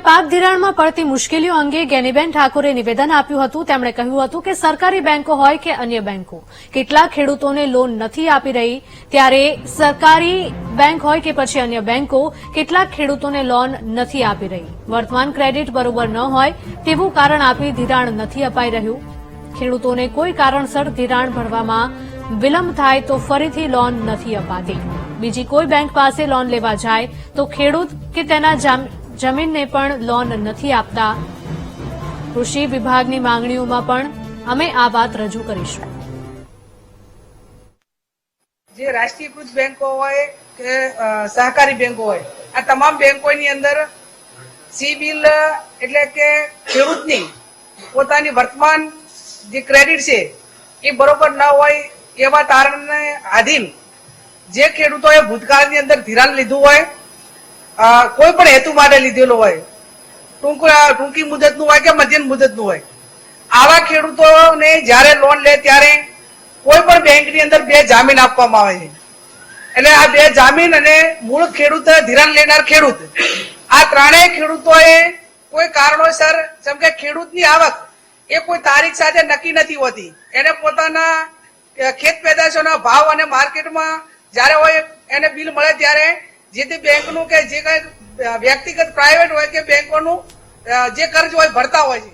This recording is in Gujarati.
પાક ધિરાણમાં પડતી મુશ્કેલીઓ અંગે જ્ઞાનીબેન ઠાકોરે નિવેદન આપ્યું હતું। તેમણે કહ્યું હતું કે સરકારી બેંકો હોય કે અન્ય બેંકો કેટલાક ખેડૂતોને લોન નથી આપી રહી, ત્યારે સરકારી બેંક હોય કે પછી અન્ય બેંકો કેટલાક ખેડૂતોને લોન નથી આપી રહી। વર્તમાન ક્રેડિટ બરોબર ન હોય તેવું કારણ આપી ધિરાણ નથી અપાઈ રહ્યું। ખેડૂતોને કોઈ કારણસર ધિરાણ ભરવામાં વિલંબ થાય તો ફરીથી લોન નથી અપાતી। બીજી કોઈ બેંક પાસે લોન લેવા જાય તો ખેડૂત કે તેના જમીનને પણ લોન નથી આપતા। કૃષિ વિભાગની માંગણીઓમાં પણ અમે આ વાત રજૂ કરીશું। જે રાષ્ટ્રીયકૃત બેંકો હોય કે સહકારી બેંકો હોય, આ તમામ બેંકોની અંદર સિબિલ એટલે કે ખેડૂતની પોતાની વર્તમાન જે ક્રેડિટ છે એ બરોબર ન હોય એવા તારણને આધીન જે ખેડૂતોએ ભૂતકાળની અંદર ધિરાણ લીધું હોય, કોઈ પણ હેતુ માટે લીધેલું હોય, ટૂંકી મુદતનું હોય કે મધ્યમ મુદતનું હોય, આવા ખેડૂતોને જ્યારે લોન લે ત્યારે કોઈ પણ બેંકની અંદર બે જામીન આપવામાં આવે છે। એટલે આ બે જામીન અને મૂળ ખેડૂત, ધિરાણ લેનાર ખેડૂત, આ ત્રણેય ખેડૂતોએ કોઈ કારણોસર, જેમ કે ખેડૂતની આવક એ કોઈ તારીખ સાથે નક્કી નથી હોતી, એને પોતાના ખેત પેદાશોના ભાવ અને માર્કેટમાં જ્યારે હોય એને બિલ મળે ત્યારે જે તે બેંકનું કે જે કઈ વ્યક્તિગત પ્રાઇવેટ હોય કે બેંકોનું જે કર્જ હોય ભરતા હોય છે।